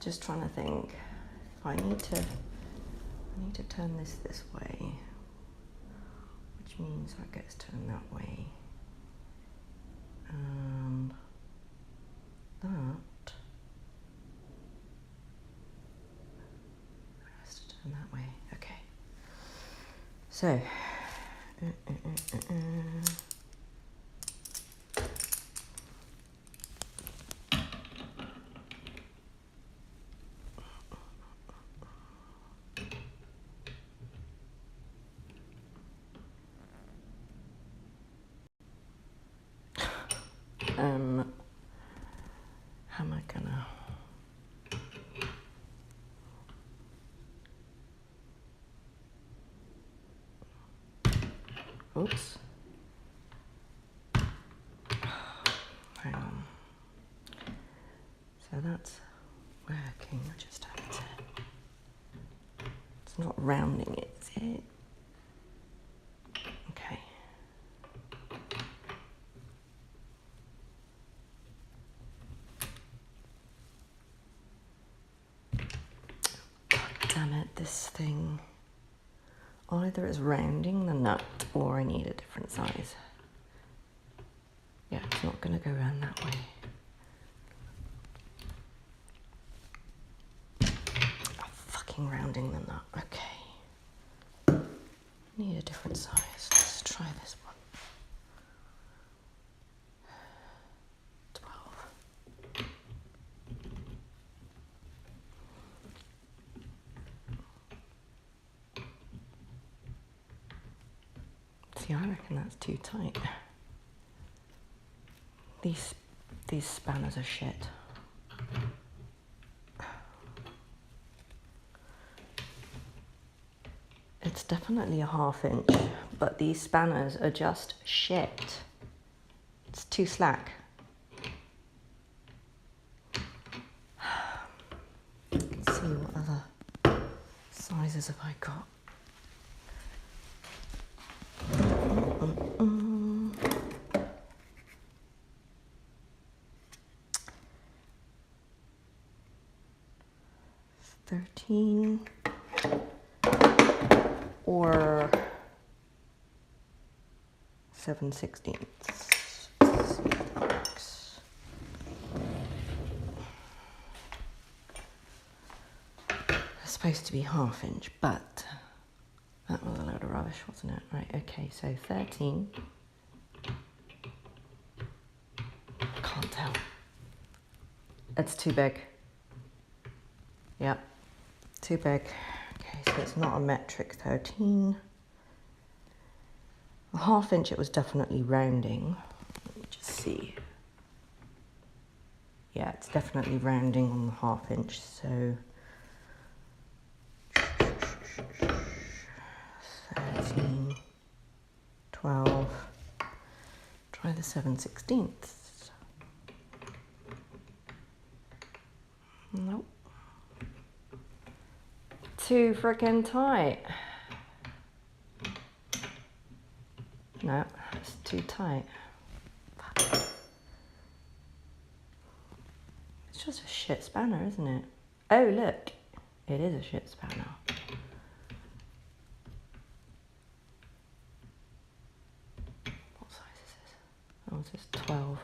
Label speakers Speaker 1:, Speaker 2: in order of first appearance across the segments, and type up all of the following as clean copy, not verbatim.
Speaker 1: Just trying to think if I need to turn this way, which means that gets turned that way, and that has to turn that way. Okay, so how am I gonna? Oops. Hang on. So that's working. I just have to. It's not rounding it, is it? Okay. Damn it, this thing. Either it's rounding the nut or I need a different size. Yeah, it's not going to go around that way. I'm fucking rounding the nut. Okay. Need a different size. Let's try this one. 12. See, I reckon that's too tight. These spanners are shit. It's definitely a 1/2 inch, but these spanners are just shit. It's too slack. Let's see what other sizes have I got. 13 or 7/16. Let's see if that works. It's supposed to be 1/2 inch, but that was a load of rubbish, wasn't it? Right, okay, so 13. Can't tell. It's too big. Yep, too big. Okay, so it's not a metric 13. A 1/2 inch, it was definitely rounding. Let me just see. Yeah, it's definitely rounding on the 1/2 inch, so 13, 12, try the 7/16. Nope. Too freaking tight. No, it's too tight. It's just a shit spanner, isn't it? Oh, look. It is a shit spanner. What size is this? Oh, it's just 12.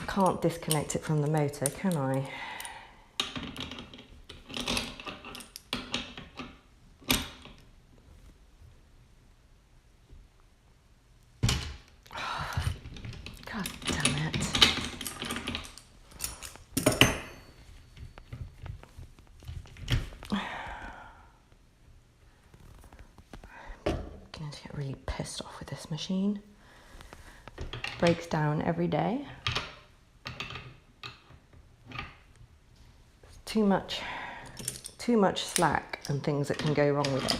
Speaker 1: Can't disconnect it from the motor, can I? God damn it. I get really pissed off with this machine. Breaks down every day. Too much slack and things that can go wrong with it.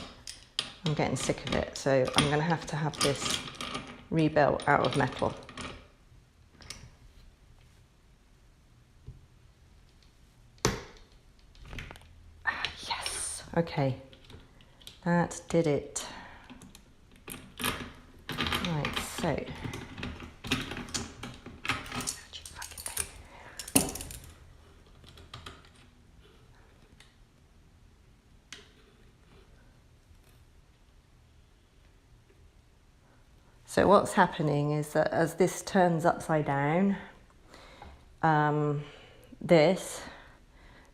Speaker 1: I'm getting sick of it, so I'm going to have this rebuilt out of metal. Yes, okay, that did it. Right, so what's happening is that as this turns upside down, this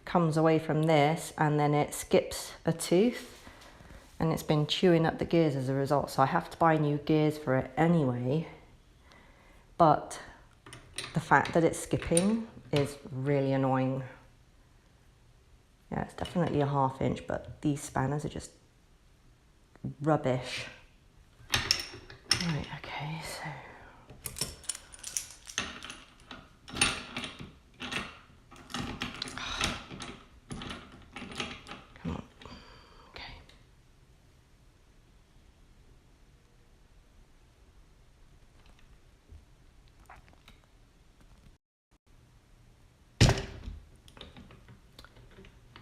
Speaker 1: comes away from this and then it skips a tooth, and it's been chewing up the gears as a result. So I have to buy new gears for it anyway. But the fact that it's skipping is really annoying. Yeah, it's definitely a 1/2 inch, but these spanners are just rubbish. Right, okay, so come on, okay.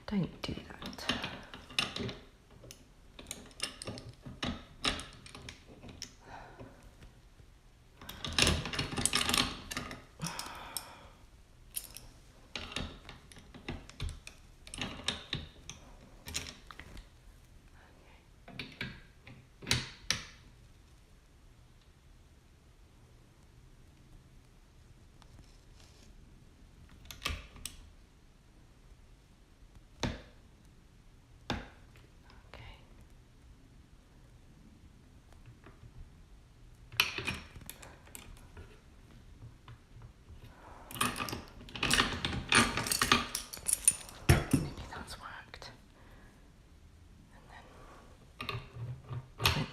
Speaker 1: Don't do that.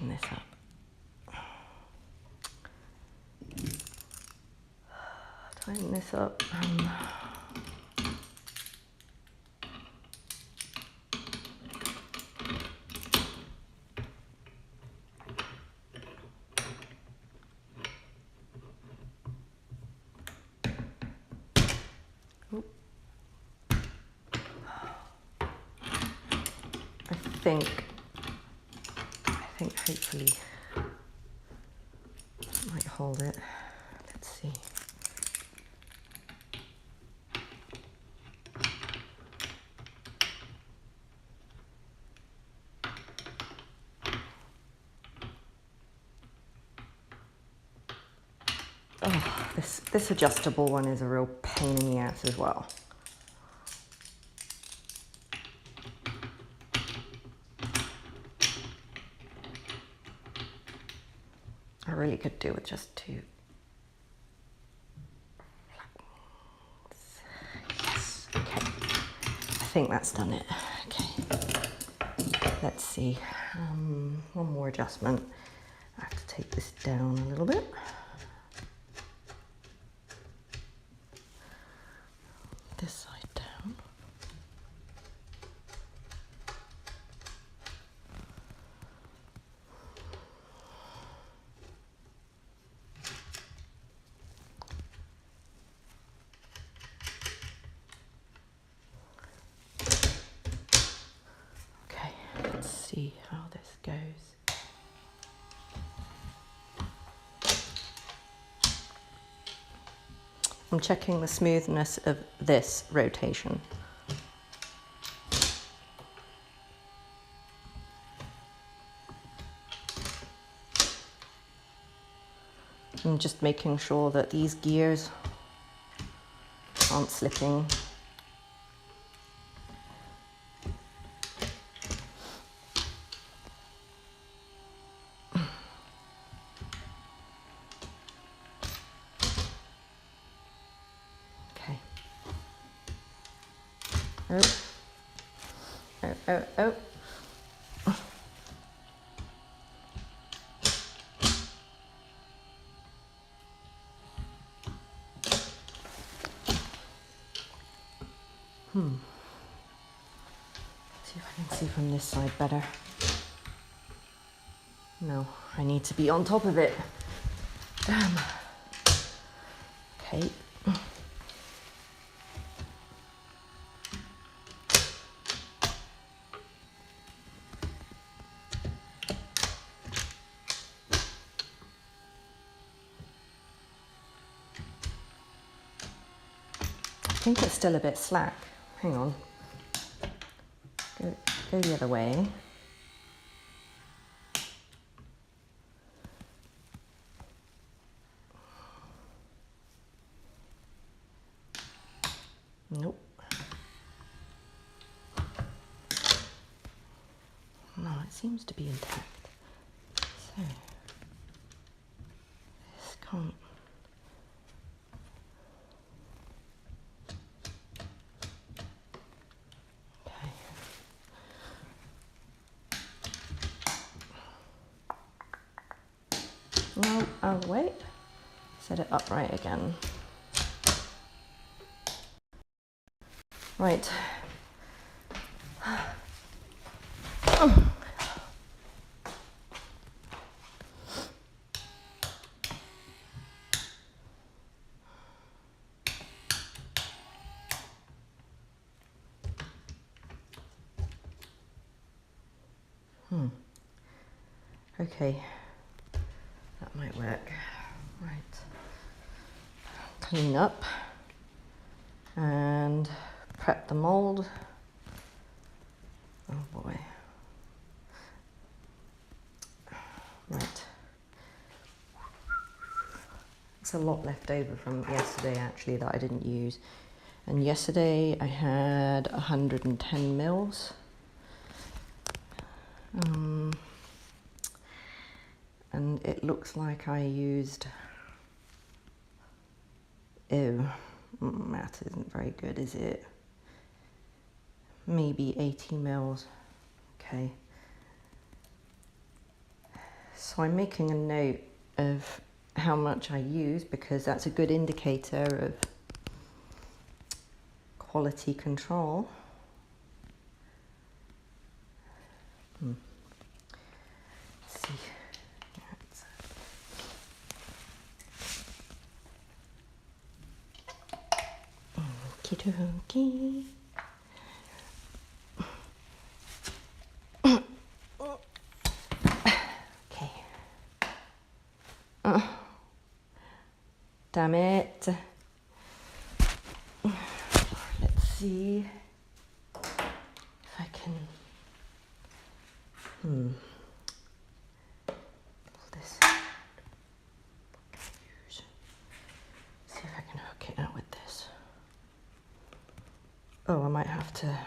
Speaker 1: This up. Tighten this up. I think hopefully I might hold it. Let's see. Oh, this adjustable one is a real pain in the ass as well. I really could do with just 2. Yes, okay. I think that's done it. Okay. Let's see. One more adjustment. I have to take this down a little bit. This side down. Okay, let's see how this goes. I'm checking the smoothness of this rotation. I'm just making sure that these gears aren't slipping. Okay. Oh. See if I can see from this side better. No, I need to be on top of it. Damn. Okay. I think it's still a bit slack. Hang on. Go the other way. Nope. No, it seems to be intact. So, this can't. Okay. No, oh wait. Set it upright again. Right. Okay, that might work. Right. Clean up and prep the mold. Oh boy. Right. It's a lot left over from yesterday actually that I didn't use. And yesterday I had 110 mils. And it looks like I used, math isn't very good, is it? Maybe 80 mils. Okay. So I'm making a note of how much I use because that's a good indicator of quality control. Let's see. Okie dokie. Okay. Damn it. Let's see if I can. Pull this. See if I can hook it out with this. Oh, I might have to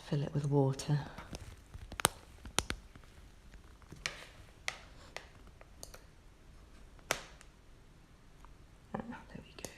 Speaker 1: fill it with water. There we go.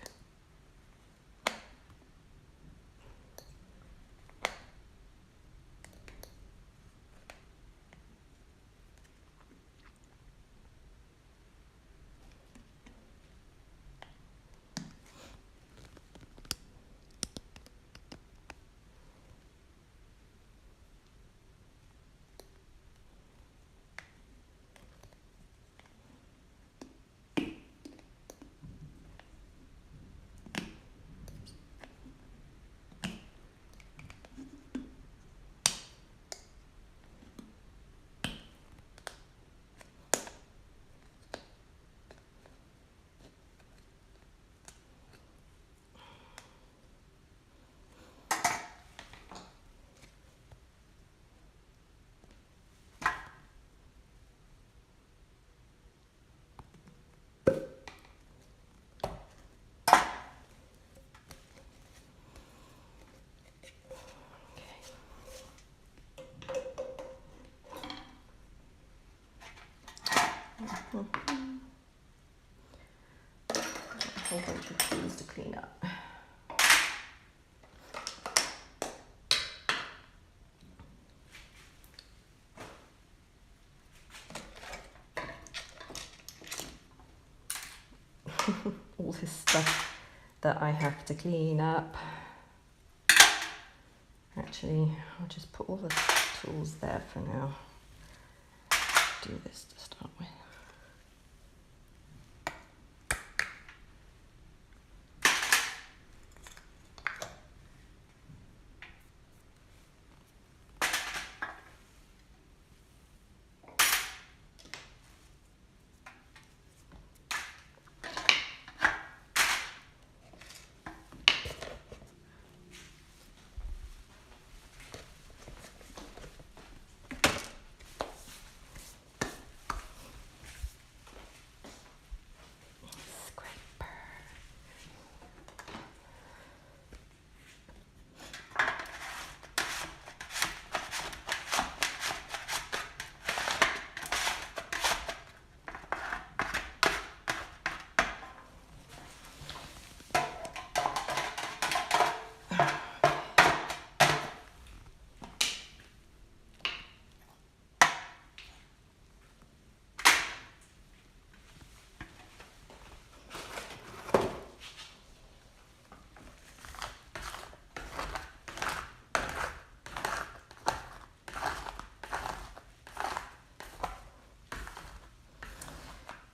Speaker 1: A whole bunch of things to clean up. All this stuff that I have to clean up. Actually, I'll just put all the tools there for now. Do this to start with.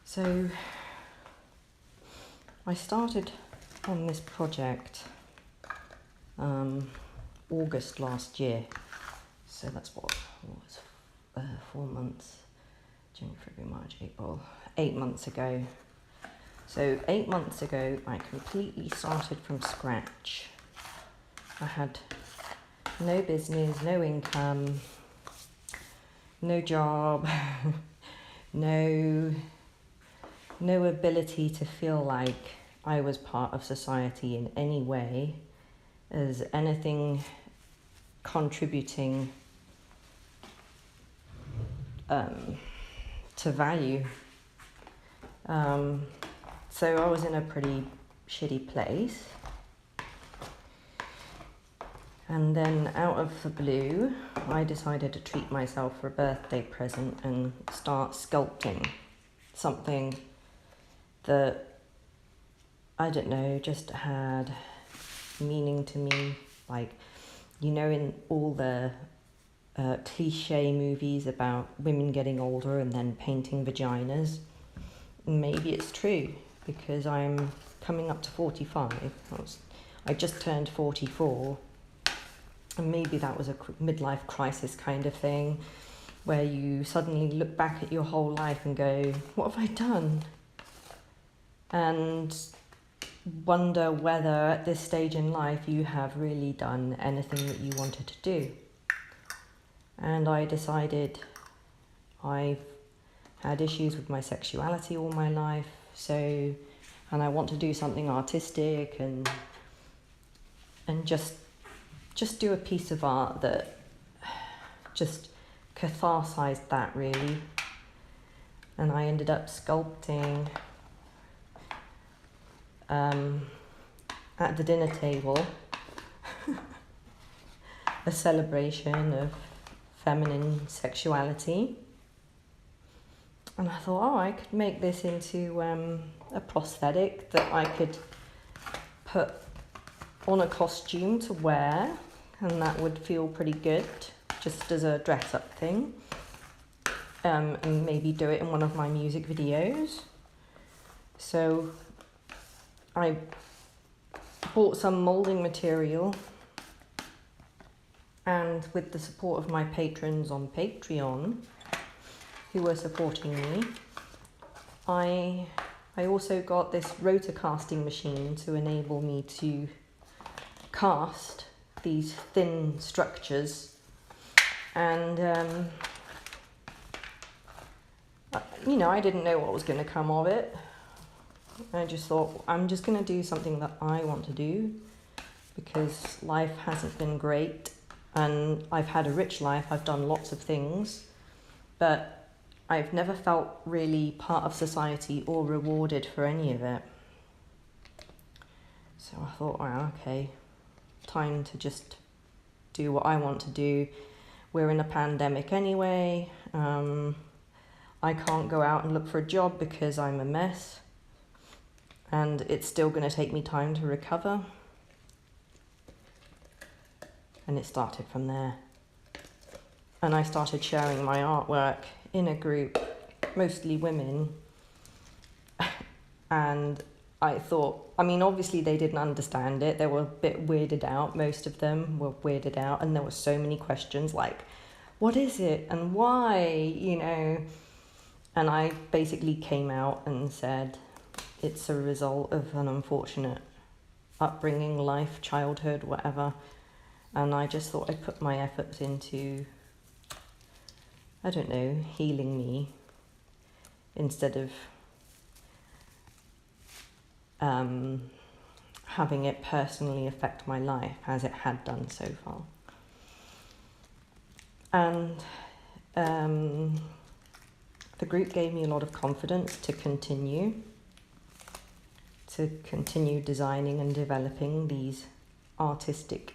Speaker 1: So I started on this project August last year. So that's what was 4 months, January, February, March, April, 8 months ago. So 8 months ago, I completely started from scratch. I had no business, no income, no job, no ability to feel like I was part of society in any way, as anything contributing to value. So I was in a pretty shitty place. And then out of the blue, I decided to treat myself for a birthday present and start sculpting something that, I don't know, just had meaning to me. Like, you know, in all the cliche movies about women getting older and then painting vaginas, maybe it's true, because I'm coming up to 45. I just turned 44, and maybe that was a midlife crisis kind of thing, where you suddenly look back at your whole life and go, what have I done? And wonder whether at this stage in life you have really done anything that you wanted to do. And I decided I've had issues with my sexuality all my life, and I want to do something artistic and just do a piece of art that just catharsized that, really. And I ended up sculpting at the dinner table a celebration of feminine sexuality. And I thought, I could make this into a prosthetic that I could put on a costume to wear, and that would feel pretty good, just as a dress-up thing. And maybe do it in one of my music videos. So I bought some moulding material, and with the support of my patrons on Patreon, who were supporting me, I also got this rotor casting machine to enable me to cast these thin structures. And you know, I didn't know what was going to come of it. I just thought, I'm just going to do something that I want to do, because life hasn't been great, and I've had a rich life. I've done lots of things, but I've never felt really part of society or rewarded for any of it. So I thought, wow, okay, time to just do what I want to do. We're in a pandemic anyway. I can't go out and look for a job because I'm a mess, and it's still going to take me time to recover. And it started from there. And I started sharing my artwork in a group, mostly women. And I thought, I mean, obviously they didn't understand it. They were a bit weirded out. Most of them were weirded out. And there were so many questions like, what is it and why, you know? And I basically came out and said, it's a result of an unfortunate upbringing, life, childhood, whatever. And I just thought I'd put my efforts into, I don't know, healing me instead of having it personally affect my life as it had done so far. And the group gave me a lot of confidence to continue designing and developing these artistic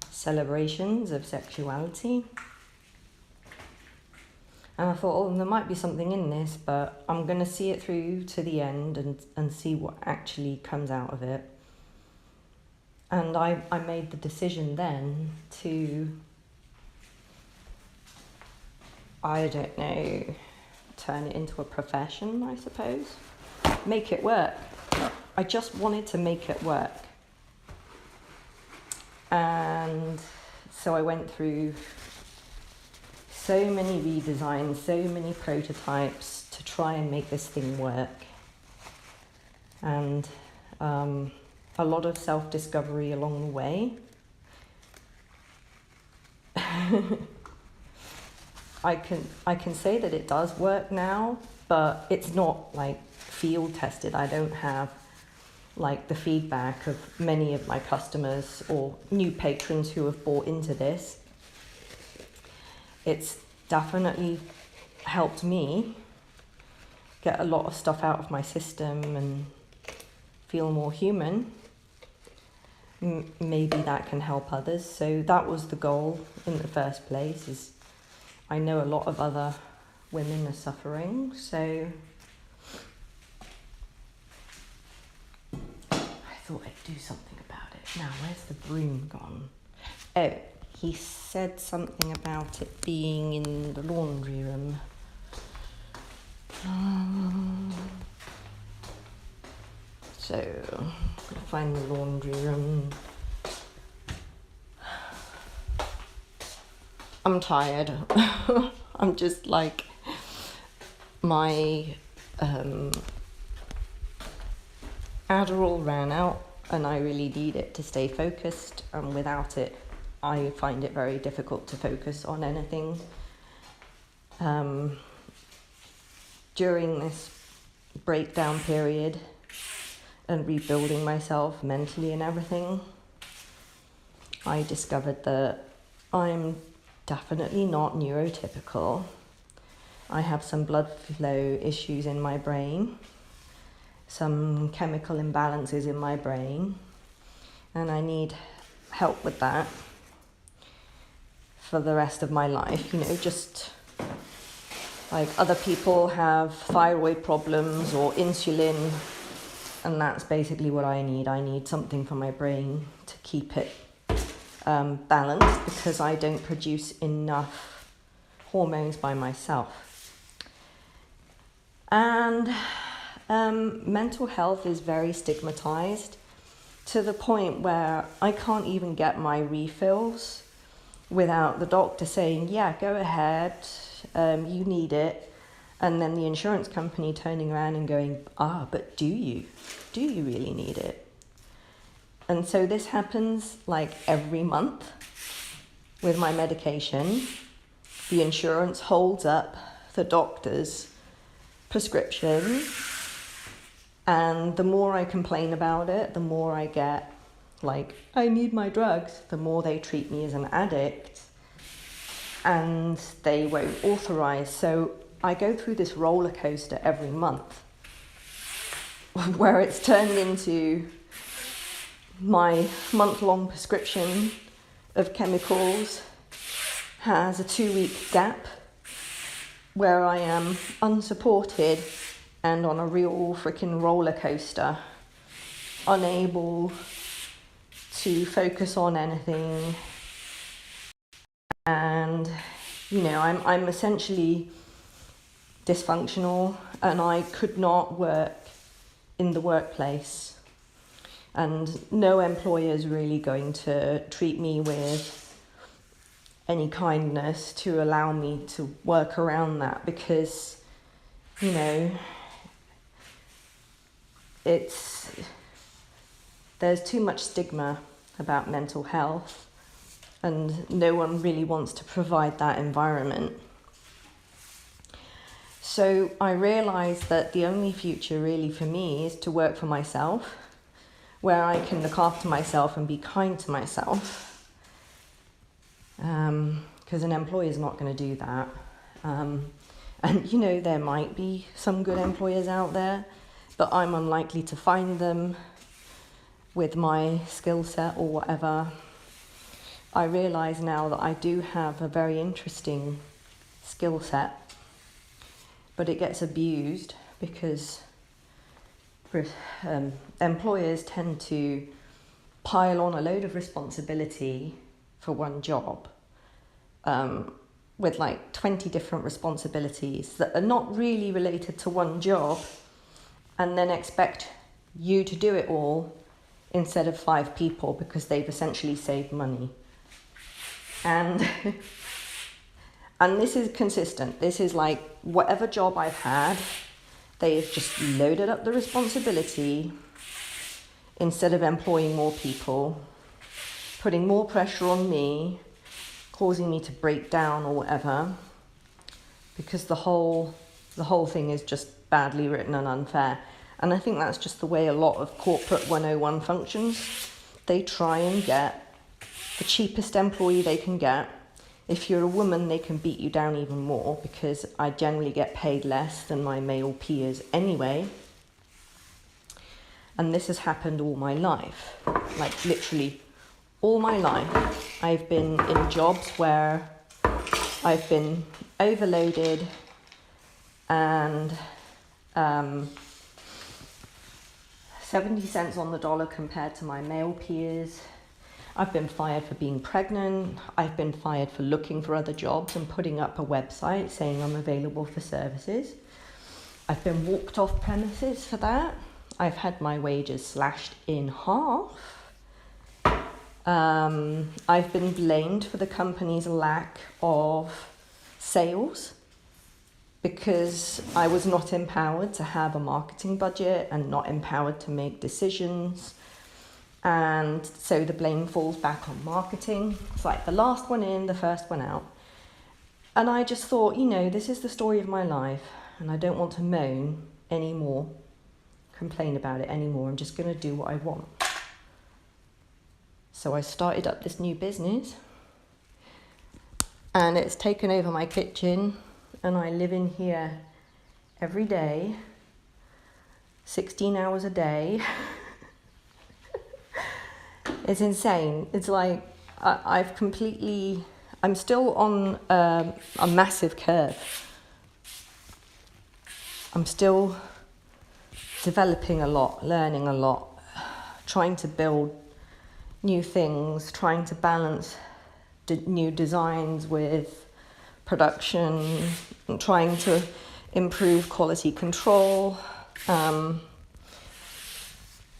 Speaker 1: celebrations of sexuality. And I thought, oh, there might be something in this, but I'm going to see it through to the end and see what actually comes out of it. And I made the decision then to, I don't know, turn it into a profession, I suppose. Make it work. I just wanted to make it work. And so I went through so many redesigns, so many prototypes to try and make this thing work. And a lot of self-discovery along the way. I can say that it does work now, but it's not like field tested. I don't have like the feedback of many of my customers or new patrons who have bought into this. It's definitely helped me get a lot of stuff out of my system and feel more human. Maybe that can help others. So that was the goal in the first place. Is I know a lot of other women are suffering, so I thought I'd do something about it. Now, where's the broom gone? Oh, he said something about it being in the laundry room. So, I'm gonna find the laundry room. I'm tired. I'm just like, my Adderall ran out and I really need it to stay focused, and without it I find it very difficult to focus on anything. During this breakdown period and rebuilding myself mentally and everything, I discovered that I'm definitely not neurotypical. I have some blood flow issues in my brain, some chemical imbalances in my brain, and I need help with that for the rest of my life. You know, just like other people have thyroid problems or insulin, and that's basically what I need. I need something for my brain to keep it balanced, because I don't produce enough hormones by myself. And mental health is very stigmatized to the point where I can't even get my refills without the doctor saying, yeah, go ahead, you need it. And then the insurance company turning around and going, but do you really need it? And so this happens like every month with my medication. The insurance holds up the doctor's prescription, and the more I complain about it, the more I get like, I need my drugs, the more they treat me as an addict, and they won't authorize. So I go through this roller coaster every month where it's turned into my month-long prescription of chemicals has a 2-week gap where I am unsupported and on a real freaking roller coaster, unable to focus on anything, and I'm essentially dysfunctional, and I could not work in the workplace, and no employer is really going to treat me with any kindness to allow me to work around that, because there's too much stigma about mental health, and no one really wants to provide that environment. So I realised that the only future really for me is to work for myself, where I can look after myself and be kind to myself. Because an employer is not going to do that. And there might be some good employers out there, but I'm unlikely to find them with my skill set or whatever. I realise now that I do have a very interesting skill set, but it gets abused because employers tend to pile on a load of responsibility for one job, with like 20 different responsibilities that are not really related to one job, and then expect you to do it all instead of 5 people, because they've essentially saved money. And this is consistent. This is like whatever job I've had, they've just loaded up the responsibility instead of employing more people, putting more pressure on me, causing me to break down or whatever, because the whole thing is just badly written and unfair. And I think that's just the way a lot of corporate 101 functions. They try and get the cheapest employee they can get. If you're a woman, they can beat you down even more, because I generally get paid less than my male peers anyway. And this has happened all my life, like literally all my life. I've been in jobs where I've been overloaded and 70 cents on the dollar compared to my male peers. I've been fired for being pregnant. I've been fired for looking for other jobs and putting up a website saying I'm available for services. I've been walked off premises for that. I've had my wages slashed in half. I've been blamed for the company's lack of sales because I was not empowered to have a marketing budget and not empowered to make decisions. And so the blame falls back on marketing. It's like the last one in, the first one out. And I just thought, this is the story of my life, and I don't want to moan anymore, complain about it anymore. I'm just going to do what I want. So I started up this new business, and it's taken over my kitchen, and I live in here every day, 16 hours a day. It's insane. It's like I'm still on a massive curve. I'm still developing a lot, learning a lot, trying to build new things, trying to balance new designs with production, and trying to improve quality control,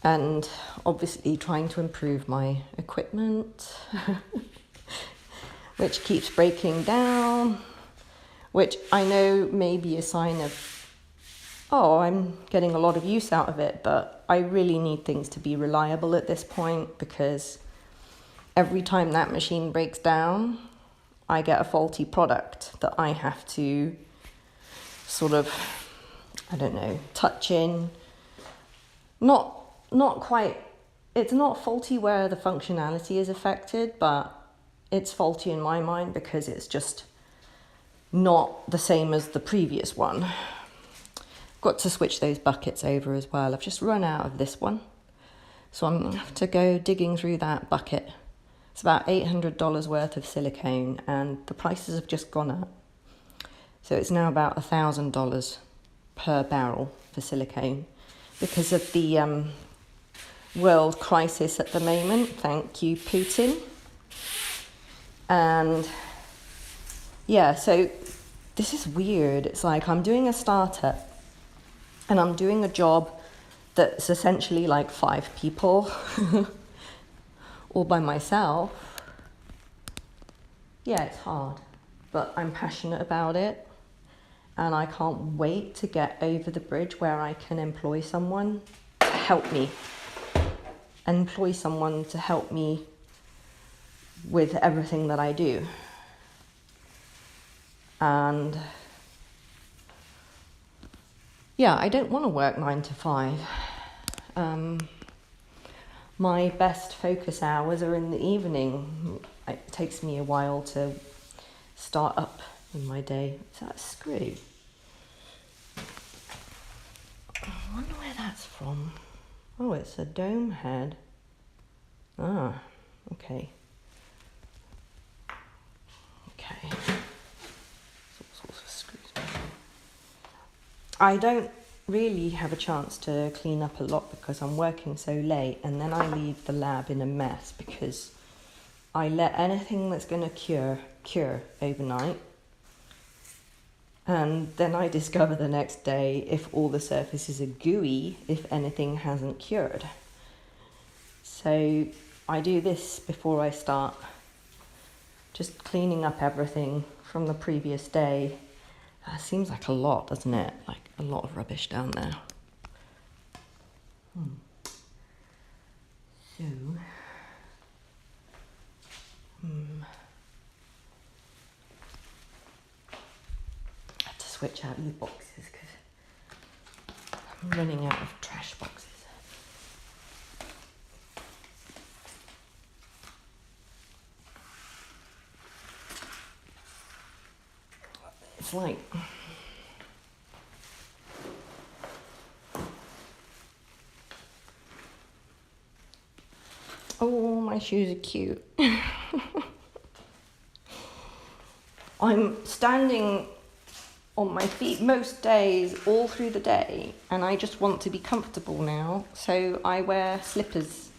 Speaker 1: and obviously trying to improve my equipment, which keeps breaking down, which I know may be a sign of, I'm getting a lot of use out of it, but I really need things to be reliable at this point, because every time that machine breaks down, I get a faulty product that I have to sort of, touch in. Not quite, it's not faulty where the functionality is affected, but it's faulty in my mind because it's just not the same as the previous one. Got to switch those buckets over as well. I've just run out of this one, so I'm going to have to go digging through that bucket. It's about $800 worth of silicone, and the prices have just gone up. So it's now about $1,000 per barrel for silicone because of the world crisis at the moment. Thank you, Putin. And yeah, so this is weird. It's like I'm doing a startup and I'm doing a job that's essentially like 5 people all by myself. Yeah, it's hard, but I'm passionate about it and I can't wait to get over the bridge where I can employ someone to help me. Employ someone to help me with everything that I do. And yeah, I don't want to work 9 to 5. My best focus hours are in the evening. It takes me a while to start up in my day. Is that a screw? I wonder where that's from. Oh, it's a dome head. Ah, okay. Okay. All sorts of screws. I don't really have a chance to clean up a lot because I'm working so late, and then I leave the lab in a mess because I let anything that's going to cure overnight, and then I discover the next day if all the surfaces are gooey, if anything hasn't cured. So I do this before I start, just cleaning up everything from the previous day. Seems like a lot, doesn't it? Like a lot of rubbish down there. So, I have to switch out these boxes because I'm running out of trash boxes. It's like... Oh, my shoes are cute. I'm standing on my feet most days, all through the day, and I just want to be comfortable now. So I wear slippers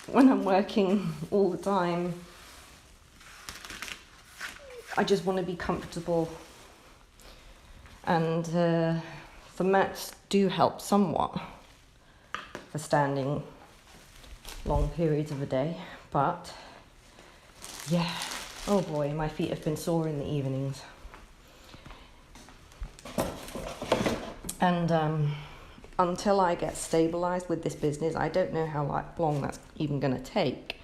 Speaker 1: when I'm working all the time. I just want to be comfortable. And the mats do help somewhat for standing long periods of the day, but yeah, oh boy, my feet have been sore in the evenings. And until I get stabilized with this business, I don't know how long that's even going to take.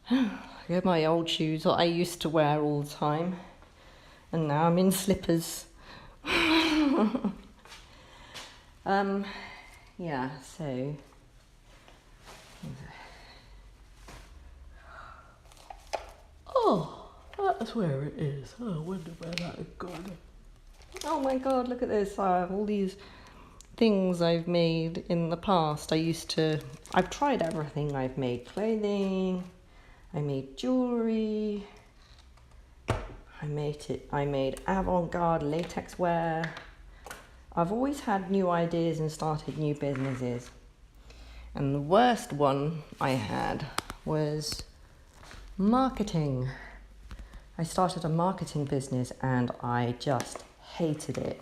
Speaker 1: I got my old shoes that I used to wear all the time, and now I'm in slippers. Yeah, so oh, that's where it is. Oh, I wonder where that has gone. Oh my god, look at this. All these things I've made in the past. I've tried everything. I've made clothing, I made jewellery, I made avant-garde latex wear. I've always had new ideas and started new businesses. And the worst one I had was marketing. I started a marketing business and I just hated it.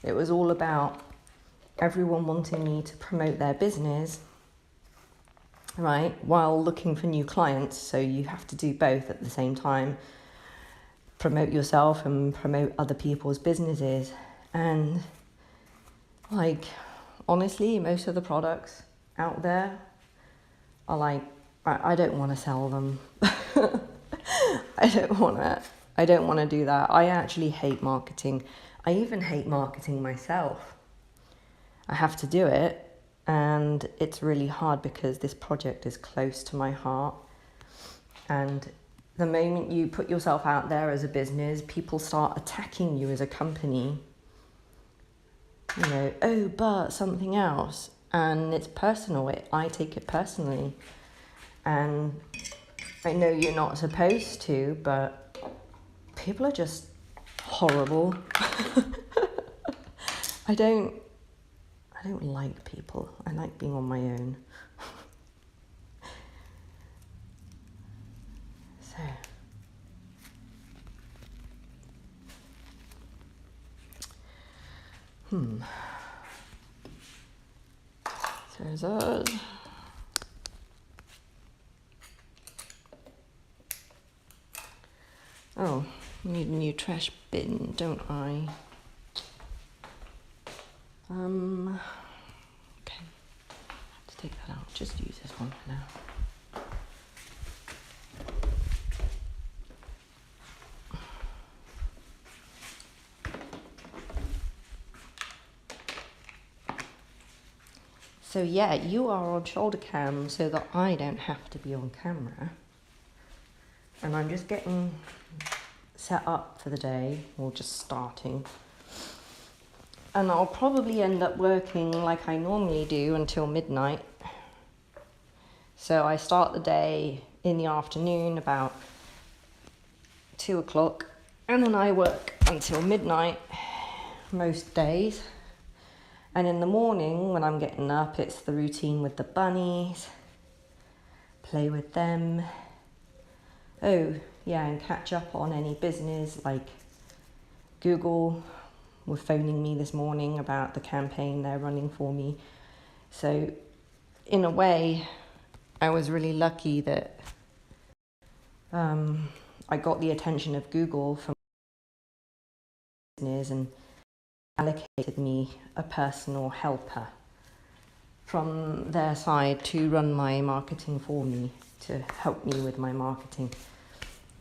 Speaker 1: It was all about everyone wanting me to promote their business, right, while looking for new clients. So you have to do both at the same time. Promote yourself and promote other people's businesses. And like, honestly, most of the products out there are like, I don't want to sell them. I don't want to do that. I actually hate marketing. I even hate marketing myself. I have to do it, and it's really hard because this project is close to my heart. And the moment you put yourself out there as a business, people start attacking you as a company. You know, oh, but something else. And it's personal. I take it personally. And I know you're not supposed to, but people are just horrible. I don't like people. I like being on my own. So, There's us. Oh, I need a new trash bin, don't I? Okay. Let's take that out. Just use this one for now. So yeah, you are on shoulder cam so that I don't have to be on camera. And I'm just getting set up for the day, or just starting. And I'll probably end up working like I normally do until midnight. So I start the day in the afternoon about 2 o'clock, and then I work until midnight most days. And in the morning, when I'm getting up, it's the routine with the bunnies, play with them. Oh, yeah, and catch up on any business, like Google were phoning me this morning about the campaign they're running for me. So, in a way, I was really lucky that I got the attention of Google from business and allocated me a personal helper from their side to run my marketing for me, to help me with my marketing,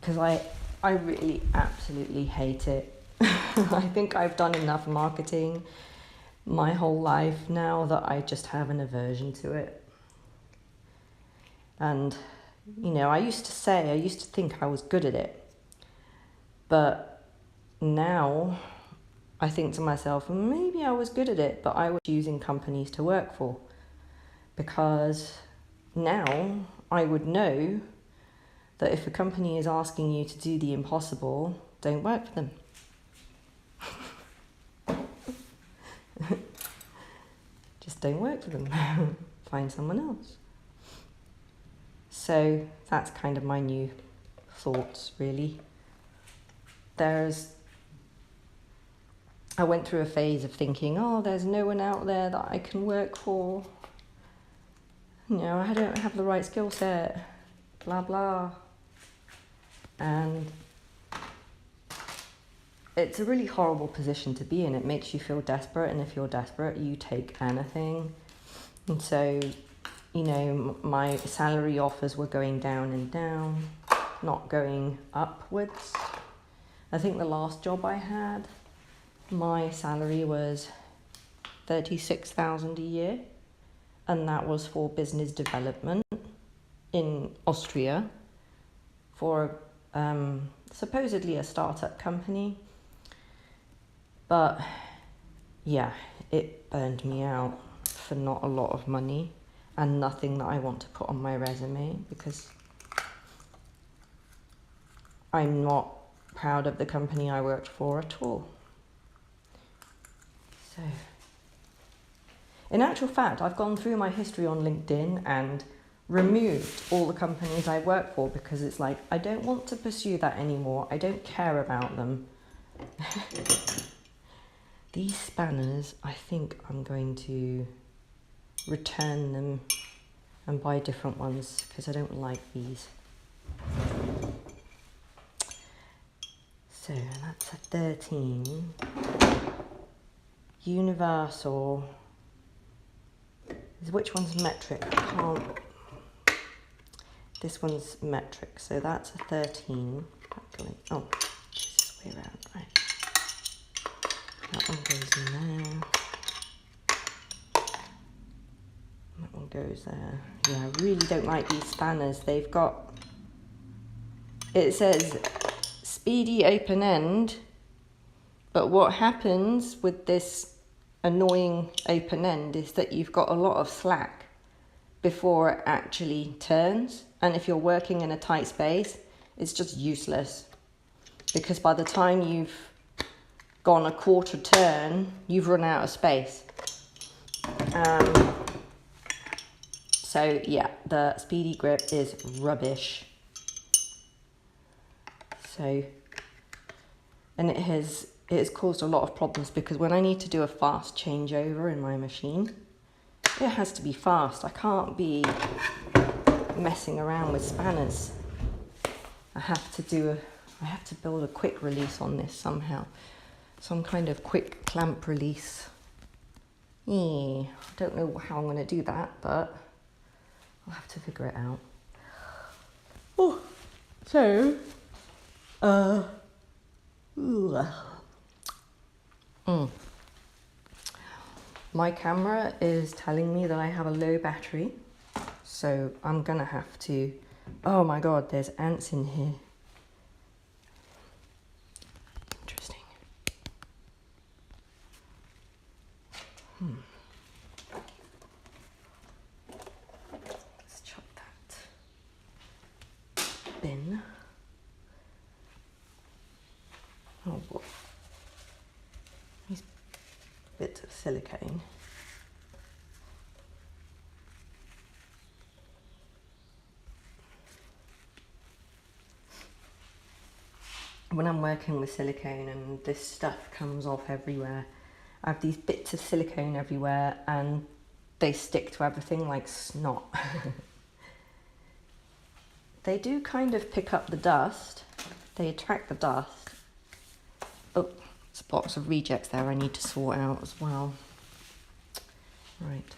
Speaker 1: because I really absolutely hate it. I think I've done enough marketing my whole life now that I just have an aversion to it. And you know, I used to think I was good at it, but now I think to myself, maybe I was good at it, but I was choosing companies to work for, because now I would know that if a company is asking you to do the impossible, don't work for them. Just don't work for them. Find someone else. So that's kind of my new thoughts, really. I went through a phase of thinking, oh, there's no one out there that I can work for. You know, I don't have the right skill set, blah, blah. And it's a really horrible position to be in. It makes you feel desperate, and if you're desperate, you take anything. And so, you know, my salary offers were going down and down, not going upwards. I think the last job I had, my salary was 36,000 a year, and that was for business development in Austria for supposedly a startup company. But yeah, it burned me out for not a lot of money and nothing that I want to put on my resume, because I'm not proud of the company I worked for at all. So, in actual fact, I've gone through my history on LinkedIn and removed all the companies I work for, because it's like, I don't want to pursue that anymore. I don't care about them. These spanners, I think I'm going to return them and buy different ones, because I don't like these. So that's a 13. Universal. Which one's metric? I can't. This one's metric, so that's a 13. Oh, it's this way around, right. That one goes in there. That one goes there. Yeah, I really don't like these spanners. They've got, it says speedy open end, but what happens with this annoying open end is that you've got a lot of slack before it actually turns, and if you're working in a tight space, it's just useless, because by the time you've gone a quarter turn, you've run out of space. So yeah, the speedy grip is rubbish. So, and it has it has caused a lot of problems because when I need to do a fast changeover in my machine, it has to be fast. I can't be messing around with spanners. I have to build a quick release on this somehow. Some kind of quick clamp release. Yeah, I don't know how I'm going to do that, but I'll have to figure it out. Oh, so, my camera is telling me that I have a low battery, so I'm gonna have to, oh my god, there's ants in here. Interesting. Let's chuck that bin. Oh boy. These bits of silicone. When I'm working with silicone and this stuff comes off everywhere, I have these bits of silicone everywhere and they stick to everything like snot. They do kind of pick up the dust, they attract the dust. Oh, there's a box of rejects there I need to sort out as well. Right.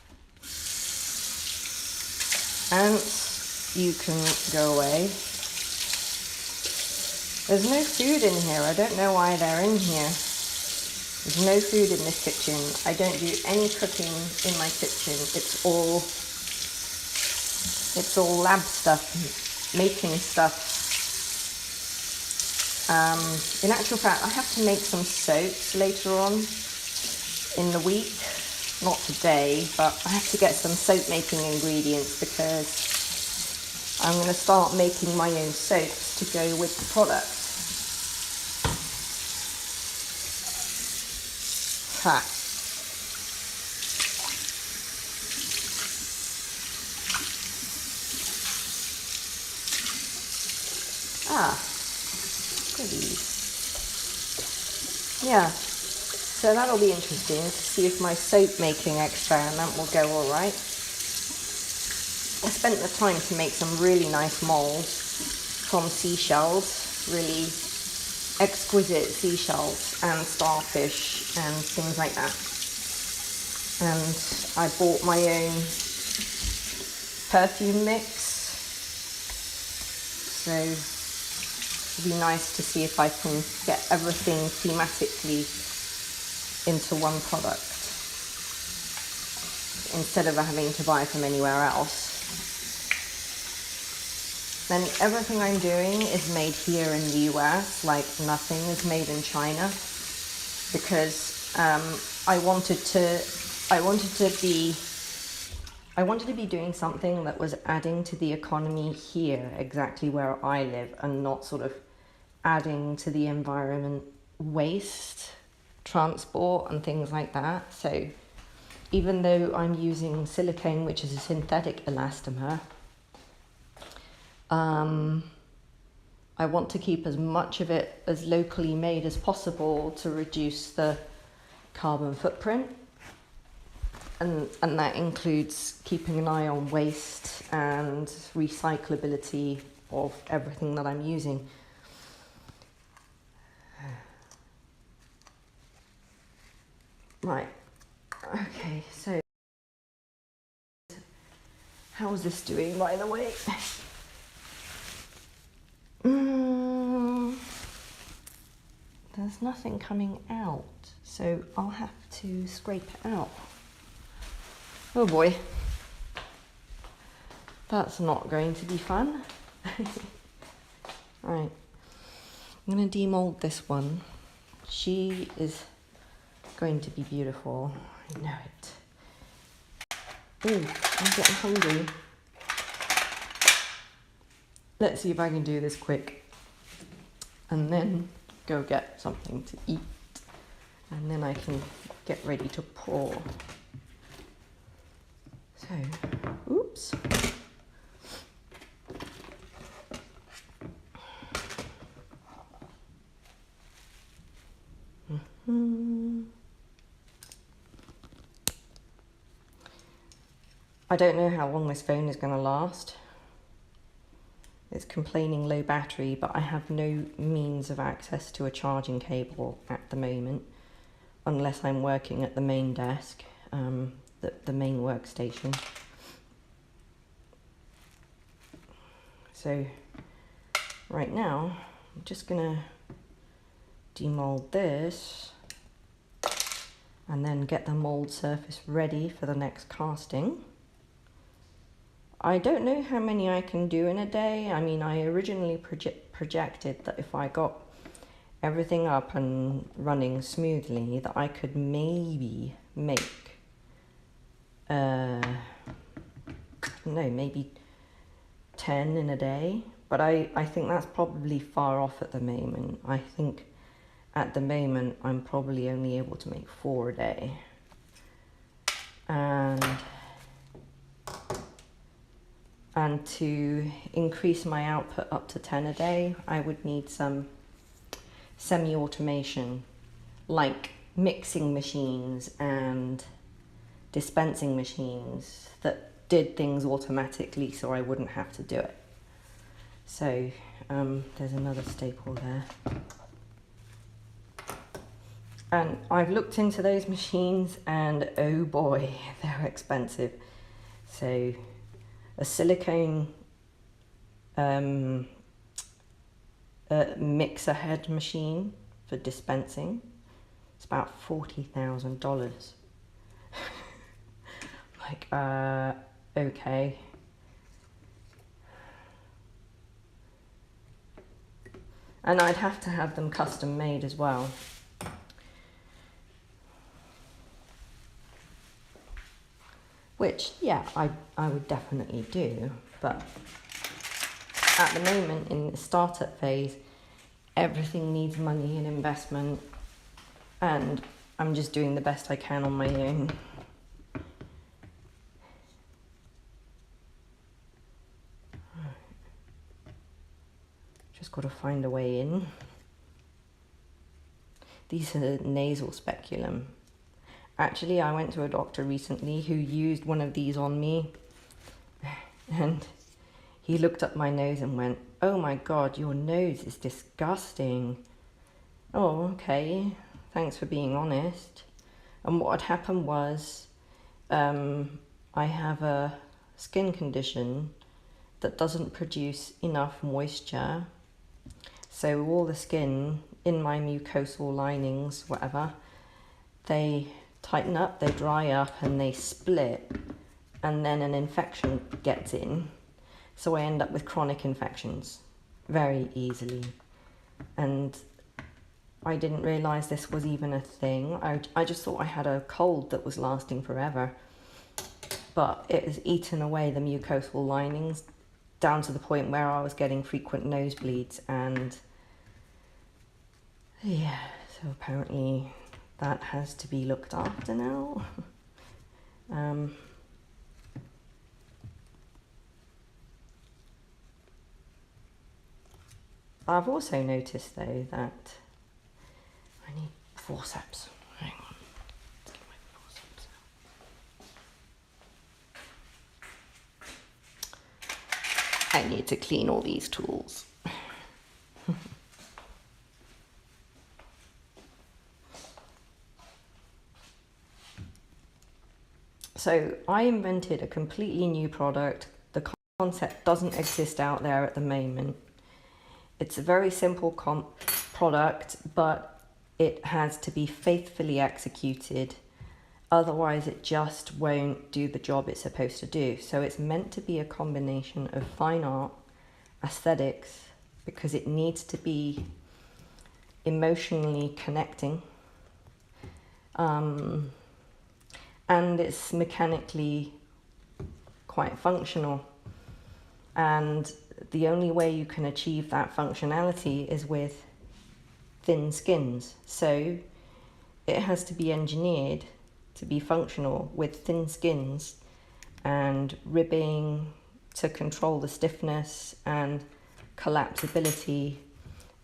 Speaker 1: Ants, you can go away. There's no food in here. I don't know why they're in here. There's no food in this kitchen. I don't do any cooking in my kitchen. It's all lab stuff, making stuff. In actual fact, I have to make some soaps later on in the week. Not today, but I have to get some soap making ingredients because I'm going to start making my own soaps to go with the product. Ha. Ah, goodies. Yeah, so that'll be interesting to see if my soap making experiment will go all right. I spent the time to make some really nice molds from seashells, really exquisite seashells and starfish and things like that. And I bought my own perfume mix, so it'll be nice to see if I can get everything thematically into one product instead of having to buy from anywhere else. Then everything I'm doing is made here in the US, like nothing is made in China, because I wanted to be doing something that was adding to the economy here, exactly where I live, and not sort of adding to the environment waste, transport and things like that. So even though I'm using silicone, which is a synthetic elastomer, I want to keep as much of it as locally made as possible to reduce the carbon footprint. And that includes keeping an eye on waste and recyclability of everything that I'm using. Right, okay, so how's this doing, by the way? There's nothing coming out, so I'll have to scrape it out. Oh boy, that's not going to be fun. Right, I'm going to demold this one. She is going to be beautiful, I know it. Ooh, I'm getting hungry. Let's see if I can do this quick and then go get something to eat, and then I can get ready to pour. So, oops. I don't know how long this phone is going to last. It's complaining low battery, but I have no means of access to a charging cable at the moment, unless I'm working at the main desk, the main workstation. So right now, I'm just gonna demold this and then get the mold surface ready for the next casting. I don't know how many I can do in a day. I mean, I originally projected that if I got everything up and running smoothly, that I could maybe make, maybe 10 in a day. But I think that's probably far off at the moment. I think at the moment I'm probably only able to make 4 a day. And to increase my output up to 10 a day, I would need some semi-automation, like mixing machines and dispensing machines that did things automatically so I wouldn't have to do it. So there's another staple there. And I've looked into those machines and oh boy, they're expensive. So a silicone mixer head machine for dispensing, it's about $40,000. Like, okay. And I'd have to have them custom made as well. Which, yeah, I would definitely do, but at the moment in the startup phase, everything needs money and investment, and I'm just doing the best I can on my own. Just got to find a way in. These are the nasal speculum. Actually, I went to a doctor recently who used one of these on me, and he looked up my nose and went, "Oh my God, your nose is disgusting." Oh, okay, thanks for being honest. And what had happened was, I have a skin condition that doesn't produce enough moisture. So all the skin in my mucosal linings, whatever, they tighten up, they dry up, and they split, and then an infection gets in. So I end up with chronic infections very easily. And I didn't realize this was even a thing. I just thought I had a cold that was lasting forever. But it has eaten away the mucosal linings down to the point where I was getting frequent nosebleeds, and yeah, so apparently that has to be looked after now. I've also noticed though that I need forceps. Hang on, let's get my forceps out. I need to clean all these tools. So I invented a completely new product. The concept doesn't exist out there at the moment. It's a very simple product, but it has to be faithfully executed. Otherwise, it just won't do the job it's supposed to do. So it's meant to be a combination of fine art, aesthetics, because it needs to be emotionally connecting. And it's mechanically quite functional. And the only way you can achieve that functionality is with thin skins. So it has to be engineered to be functional with thin skins and ribbing to control the stiffness and collapsibility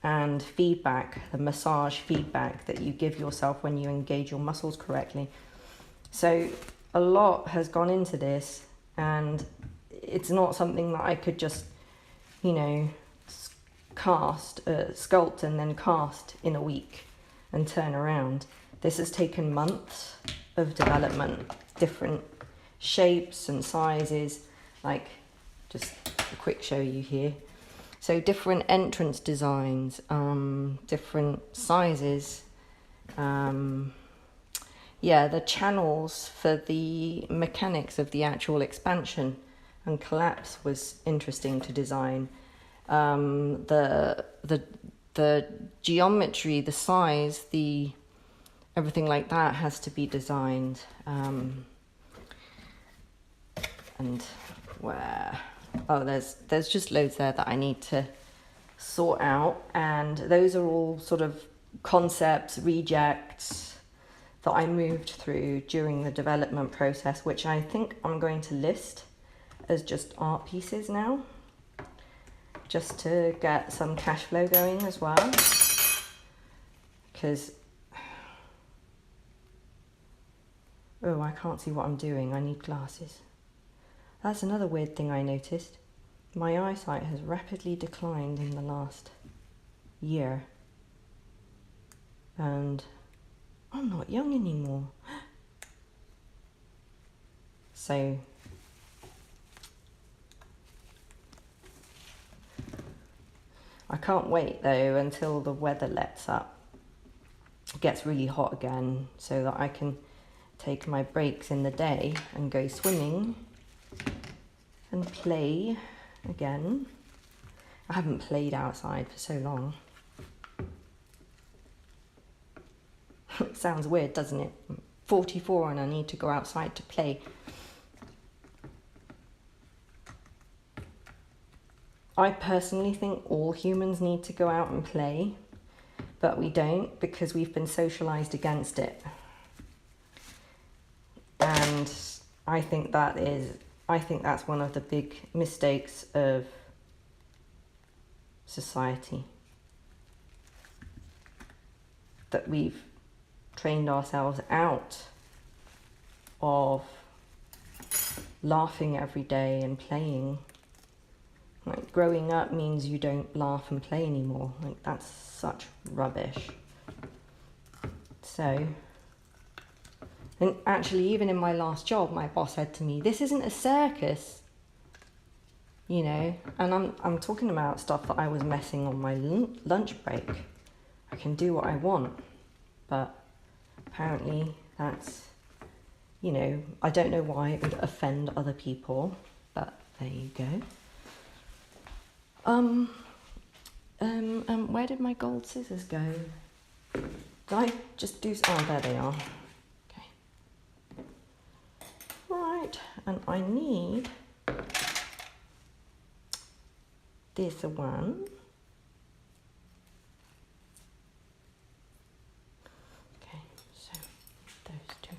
Speaker 1: and feedback, the massage feedback that you give yourself when you engage your muscles correctly. So a lot has gone into this, and it's not something that I could just, you know, sculpt and then cast in a week and turn around. This has taken months of development, different shapes and sizes, like just a quick show you here. So different entrance designs, different sizes. Yeah, the channels for the mechanics of the actual expansion and collapse was interesting to design. The geometry, the size, the everything like that has to be designed. And where? Oh, there's just loads there that I need to sort out, and those are all sort of concepts, rejects that I moved through during the development process, which I think I'm going to list as just art pieces now, just to get some cash flow going as well, because oh, I can't see what I'm doing. I need glasses. That's another weird thing I noticed. My eyesight has rapidly declined in the last year. And I'm not young anymore. So I can't wait though until the weather lets up. It gets really hot again, so that I can take my breaks in the day and go swimming and play again. I haven't played outside for so long. It sounds weird, doesn't it? I'm 44 and I need to go outside to play. I personally think all humans need to go out and play, but we don't, because we've been socialized against it. And I think that's one of the big mistakes of society, that we've trained ourselves out of laughing every day and playing. Like, growing up means you don't laugh and play anymore. Like, that's such rubbish. So, and actually, even in my last job, my boss said to me, "This isn't a circus," you know. And I'm talking about stuff that I was messing on my lunch break. I can do what I want, but apparently that's, you know, I don't know why it would offend other people, but there you go. Where did my gold scissors go? Did I just do? Oh, there they are. Okay. Right, and I need this one. Okay, so those two.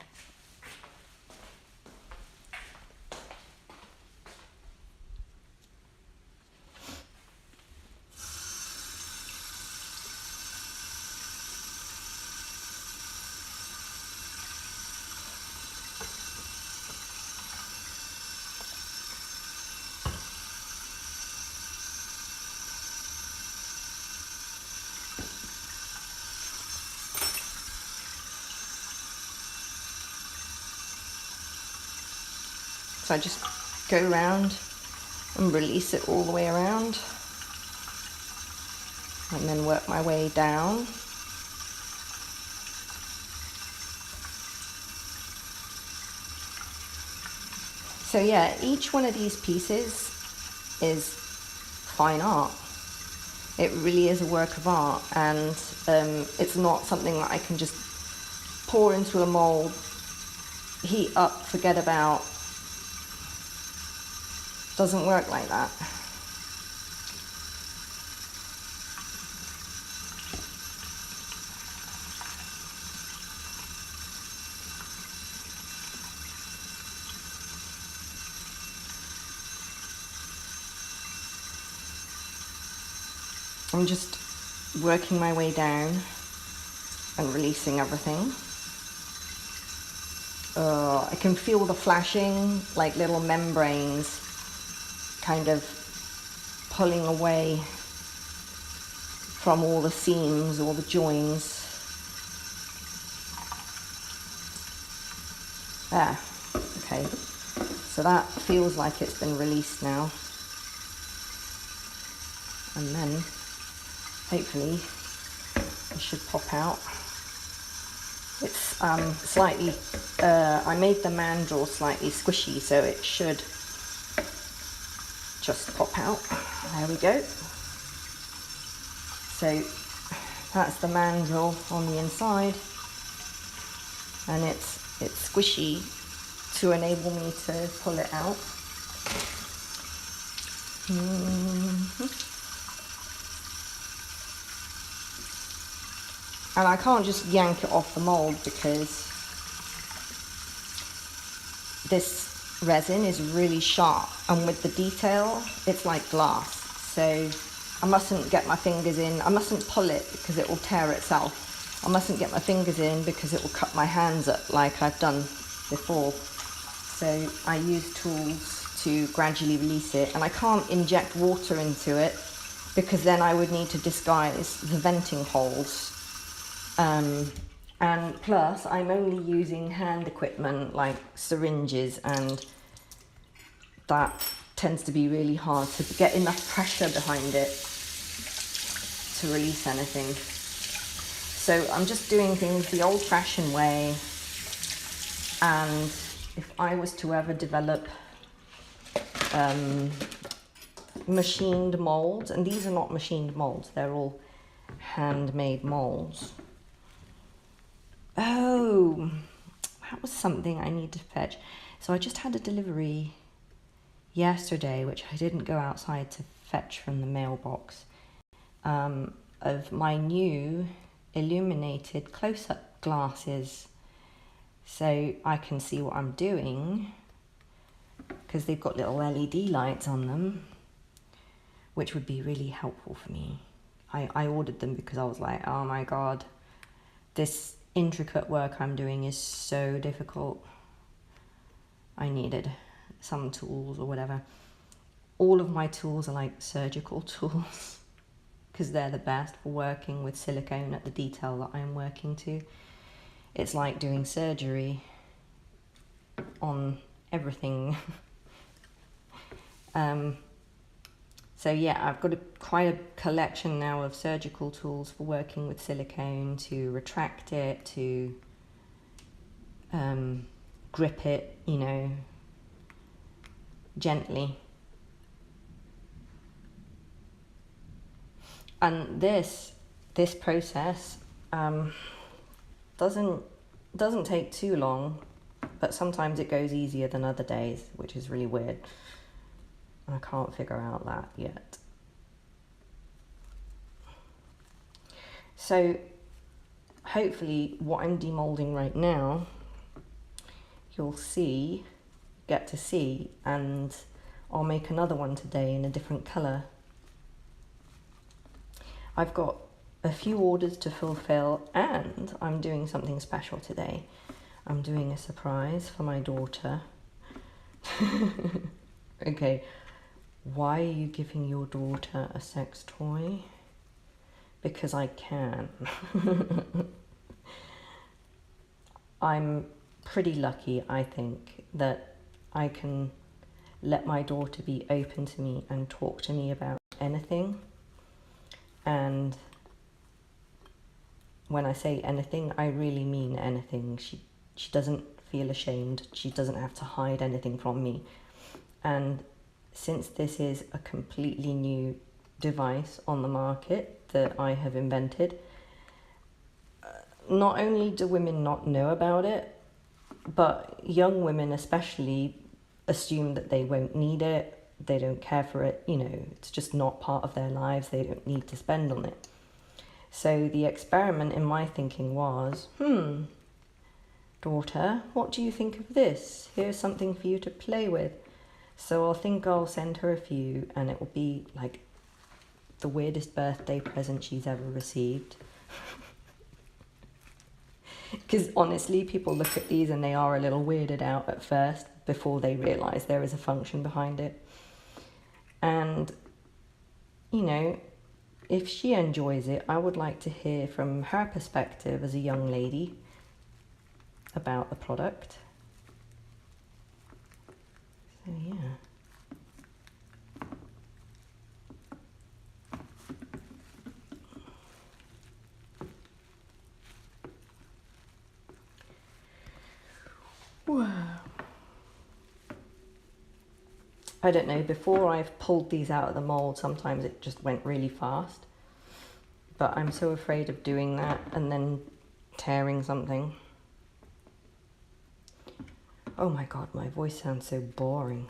Speaker 1: So I just go around and release it all the way around, and then work my way down. So yeah, each one of these pieces is fine art. It really is a work of art, and it's not something that I can just pour into a mold, heat up, forget about. Doesn't work like that. I'm just working my way down and releasing everything. I can feel the flashing, like little membranes kind of pulling away from all the seams, all the joins. There, okay. So that feels like it's been released now. And then, hopefully, it should pop out. It's slightly, I made the mandrel slightly squishy, so it should just pop out. There we go. So that's the mandrel on the inside, and it's squishy to enable me to pull it out. And I can't just yank it off the mold because this resin is really sharp, and with the detail it's like glass, so I mustn't get my fingers in. I mustn't pull it because it will tear itself. I mustn't get my fingers in because it will cut my hands up like I've done before. So I use tools to gradually release it, and I can't inject water into it because then I would need to disguise the venting holes. And plus I'm only using hand equipment like syringes, and that tends to be really hard to get enough pressure behind it to release anything. So I'm just doing things the old-fashioned way, and if I was to ever develop machined molds, and these are not machined molds, they're all handmade molds. Oh, that was something I need to fetch. So I just had a delivery yesterday, which I didn't go outside to fetch from the mailbox, of my new illuminated close-up glasses, so I can see what I'm doing, because they've got little LED lights on them, which would be really helpful for me. I ordered them because I was like, oh my god, this intricate work I'm doing is so difficult. I needed some tools or whatever. All of my tools are like surgical tools because they're the best for working with silicone at the detail that I'm working to. It's like doing surgery on everything. So yeah, I've got quite a collection now of surgical tools for working with silicone, to retract it, to grip it, you know, gently. And this process doesn't take too long, but sometimes it goes easier than other days, which is really weird. I can't figure out that yet. So hopefully what I'm demolding right now, you'll get to see, and I'll make another one today in a different colour. I've got a few orders to fulfill, and I'm doing something special today. I'm doing a surprise for my daughter. Okay, why are you giving your daughter a sex toy? Because I can. I'm pretty lucky, I think, that I can let my daughter be open to me and talk to me about anything. And when I say anything, I really mean anything. She doesn't feel ashamed. She doesn't have to hide anything from me. And since this is a completely new device on the market that I have invented, not only do women not know about it, but young women especially assume that they won't need it, they don't care for it, you know, it's just not part of their lives, they don't need to spend on it. So the experiment in my thinking was, daughter, what do you think of this? Here's something for you to play with. So I'll send her a few, and it will be like the weirdest birthday present she's ever received. Because honestly, people look at these and they are a little weirded out at first before they realise there is a function behind it. And, you know, if she enjoys it, I would like to hear from her perspective as a young lady about the product. So, yeah. Wow. I don't know, before I've pulled these out of the mold, sometimes it just went really fast. But I'm so afraid of doing that and then tearing something. Oh my God, my voice sounds so boring.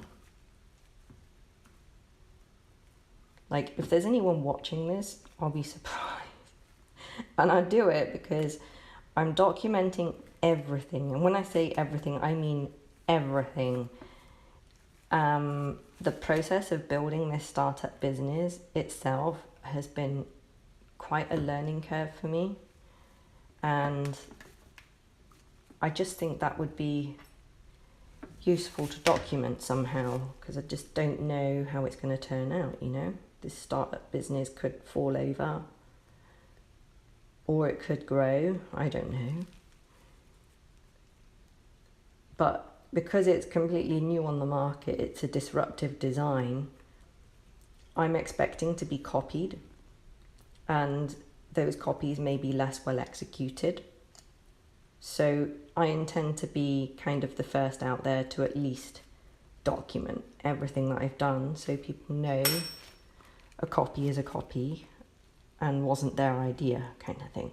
Speaker 1: Like, if there's anyone watching this, I'll be surprised. And I do it because I'm documenting everything. And when I say everything, I mean everything. The process of building this startup business itself has been quite a learning curve for me. And I just think that would be useful to document somehow, because I just don't know how it's going to turn out, you know? This startup business could fall over, or it could grow, I don't know. But because it's completely new on the market, it's a disruptive design, I'm expecting to be copied, and those copies may be less well executed. So I intend to be kind of the first out there to at least document everything that I've done, so people know a copy is a copy and wasn't their idea, kind of thing.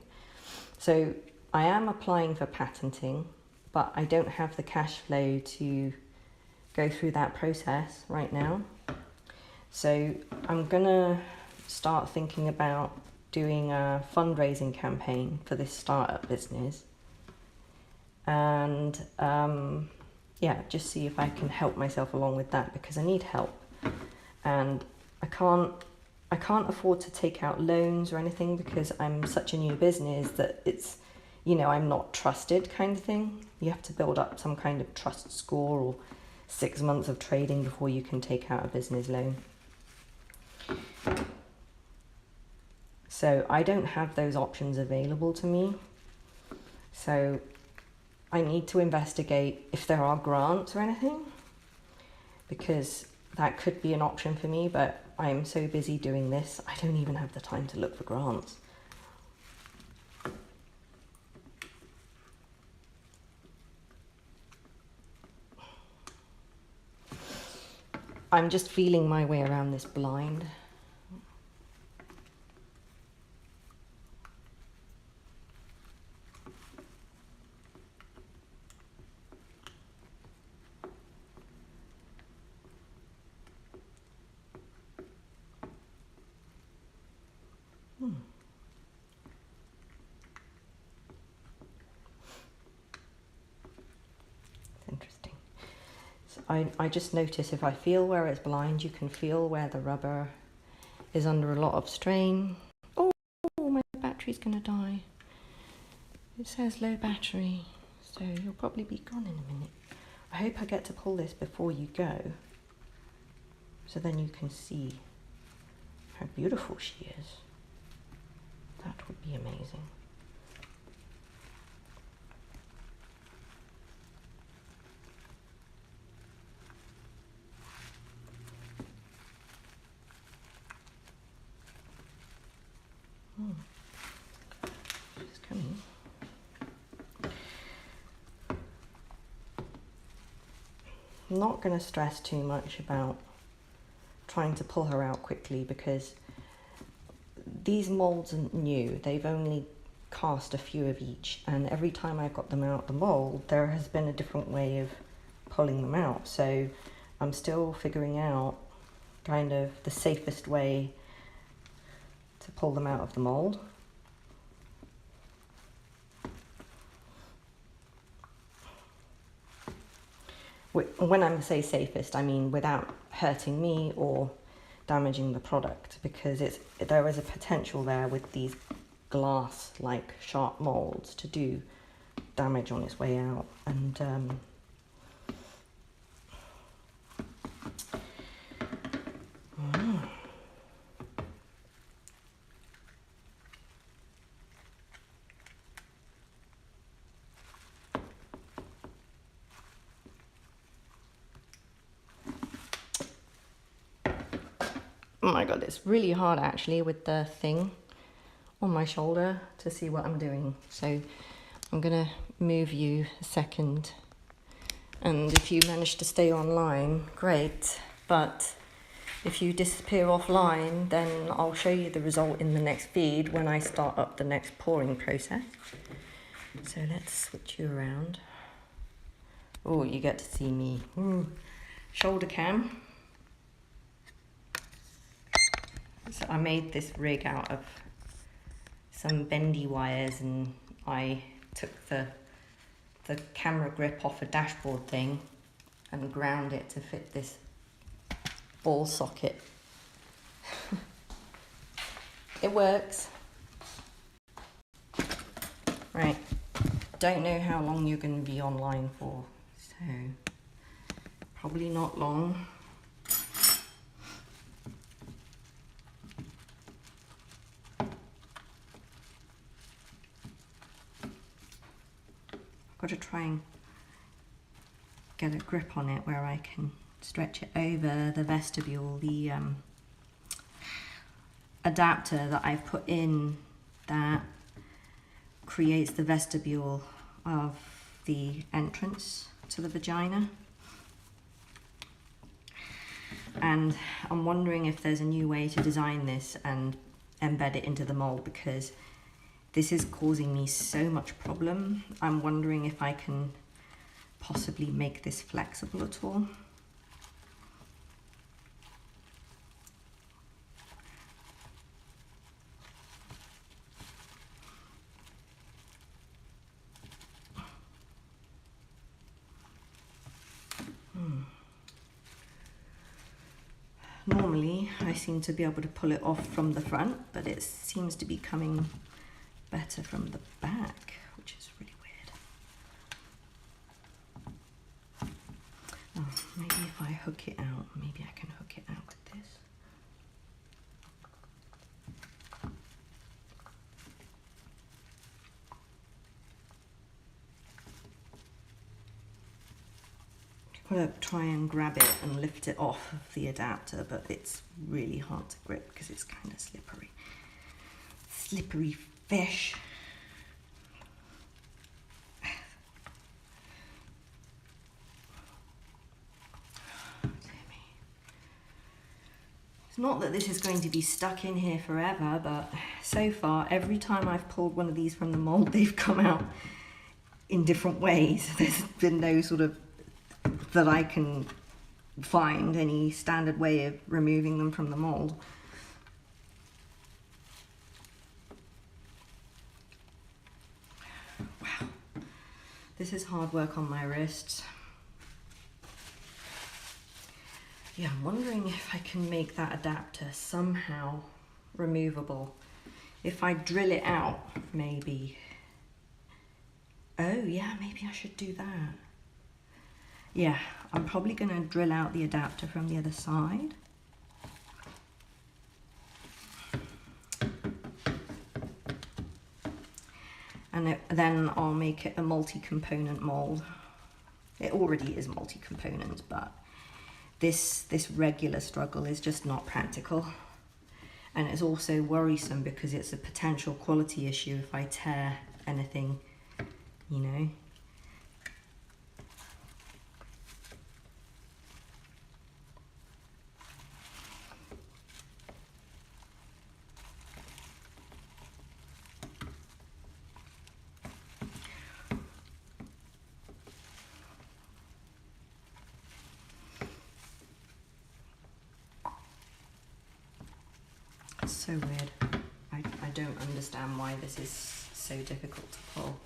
Speaker 1: So I am applying for patenting, but I don't have the cash flow to go through that process right now. So I'm gonna start thinking about doing a fundraising campaign for this startup business, and yeah, just see if I can help myself along with that, because I need help, and I can't afford to take out loans or anything, because I'm such a new business that it's, you know, I'm not trusted, kind of thing. You have to build up some kind of trust score or 6 months of trading before you can take out a business loan. So I don't have those options available to me. So I need to investigate if there are grants or anything, because that could be an option for me, but I'm so busy doing this, I don't even have the time to look for grants. I'm just feeling my way around this blind. Interesting. So I just notice if I feel where it's blind, you can feel where the rubber is under a lot of strain. Oh, my battery's gonna die. It says low battery, so you'll probably be gone in a minute. I hope I get to pull this before you go, so then you can see how beautiful she is. That would be amazing. She's coming. I'm not going to stress too much about trying to pull her out quickly, because these molds are new. They've only cast a few of each, and every time I've got them out the mold, there has been a different way of pulling them out. So I'm still figuring out kind of the safest way to pull them out of the mold. When I say safest, I mean without hurting me or damaging the product, because there is a potential there with these glass like sharp molds to do damage on its way out. And oh my god, it's really hard actually with the thing on my shoulder to see what I'm doing. So I'm gonna move you a second, and if you manage to stay online, great, but if you disappear offline, then I'll show you the result in the next feed when I start up the next pouring process. So let's switch you around. Oh, you get to see me. Ooh. Shoulder cam. So I made this rig out of some bendy wires, and I took the camera grip off a dashboard thing and ground it to fit this ball socket. It works. Right, don't know how long you're going to be online for, so probably not long. Got to try and get a grip on it where I can stretch it over the vestibule. The adapter that I've put in that creates the vestibule of the entrance to the vagina, and I'm wondering if there's a new way to design this and embed it into the mold, because this is causing me so much problem. I'm wondering if I can possibly make this flexible at all. Normally, I seem to be able to pull it off from the front, but it seems to be coming better from the back, which is really weird. Oh, maybe if I hook it out, maybe I can hook it out with this. I'm going to try and grab it and lift it off of the adapter, but it's really hard to grip because it's kind of slippery. Slippery fish. It's not that this is going to be stuck in here forever, but so far, every time I've pulled one of these from the mold, they've come out in different ways. There's been no sort of, that I can find any standard way of removing them from the mold. Wow, this is hard work on my wrists. Yeah, I'm wondering if I can make that adapter somehow removable. If I drill it out, maybe. Oh yeah, maybe I should do that. Yeah, I'm probably going to drill out the adapter from the other side. And then I'll make it a multi-component mold. It already is multi-component, but this regular struggle is just not practical. And it's also worrisome because it's a potential quality issue if I tear anything, you know. It's so weird. I don't understand why this is so difficult to pull.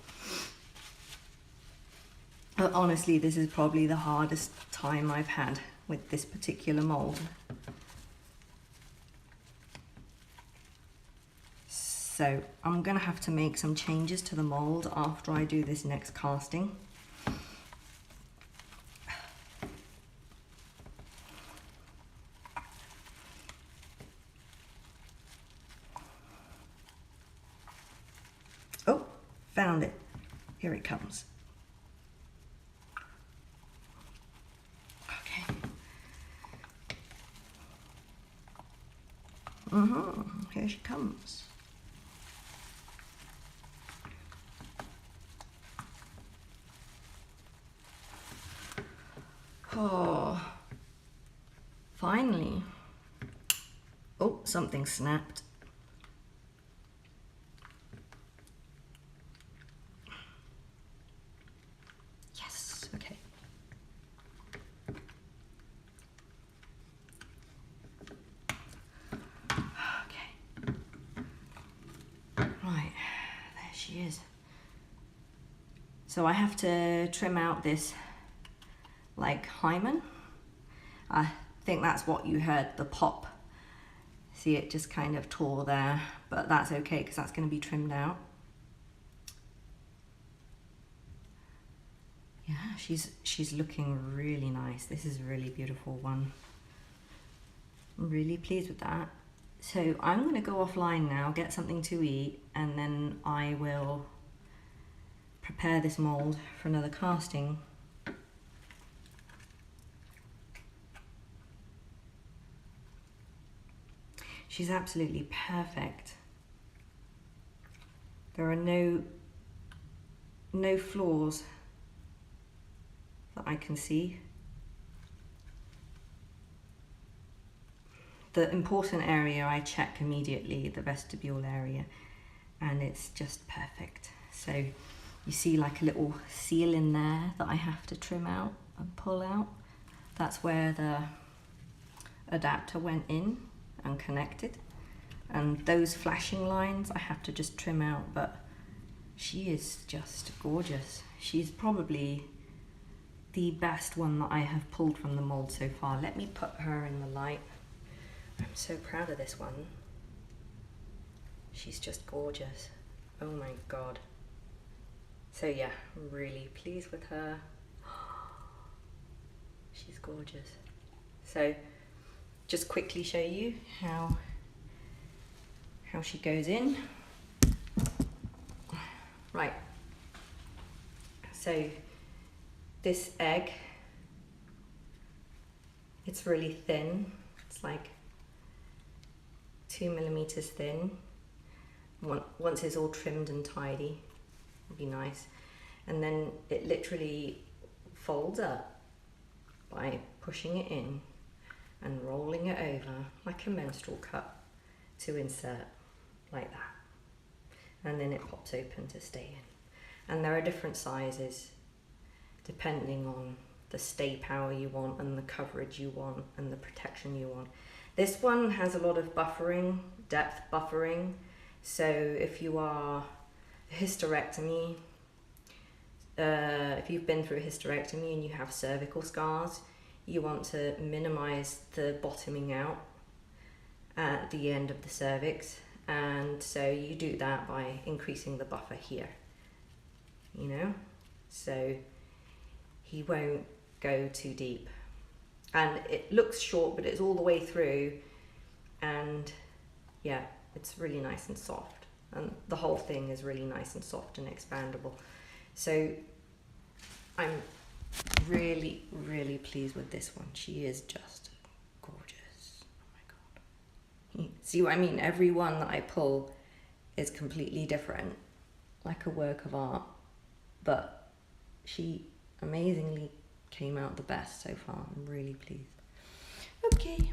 Speaker 1: But honestly, this is probably the hardest time I've had with this particular mold. So I'm gonna have to make some changes to the mold after I do this next casting. Oh, found it. Here it comes. Okay. Here she comes. Oh, finally. Oh, something snapped. Yes, okay. Okay. Right, there she is. So I have to trim out this like hymen. I think that's what you heard, the pop. See, it just kind of tore there, but that's okay because that's going to be trimmed out. Yeah, she's looking really nice. This is a really beautiful one. I'm really pleased with that. So I'm going to go offline now, get something to eat, and then I will prepare this mold for another casting. She's absolutely perfect. There are no flaws that I can see. The important area I check immediately, the vestibule area, and it's just perfect. So you see like a little seal in there that I have to trim out and pull out. That's where the adapter went in and connected. And those flashing lines I have to just trim out, but she is just gorgeous. She's probably the best one that I have pulled from the mold so far. Let me put her in the light. I'm so proud of this one. She's just gorgeous. Oh my God. So yeah, I'm really pleased with her. She's gorgeous. So just quickly show you how she goes in. Right. So this egg, it's really thin. It's like 2 millimeters thin. Once it's all trimmed and tidy, it'll be nice. And then it literally folds up by pushing it in and rolling it over like a menstrual cup to insert like that. And then it pops open to stay in. And there are different sizes depending on the stay power you want and the coverage you want and the protection you want. This one has a lot of buffering, depth buffering. So if you are hysterectomy, if you've been through a hysterectomy and you have cervical scars, you want to minimize the bottoming out at the end of the cervix. And so you do that by increasing the buffer here, you know? So he won't go too deep. And it looks short, but it's all the way through. And yeah, it's really nice and soft. And the whole thing is really nice and soft and expandable. So I'm really, really pleased with this one. She is just gorgeous. See what I mean? Every one that I pull is completely different, like a work of art, but she amazingly came out the best so far. I'm really pleased. Okay.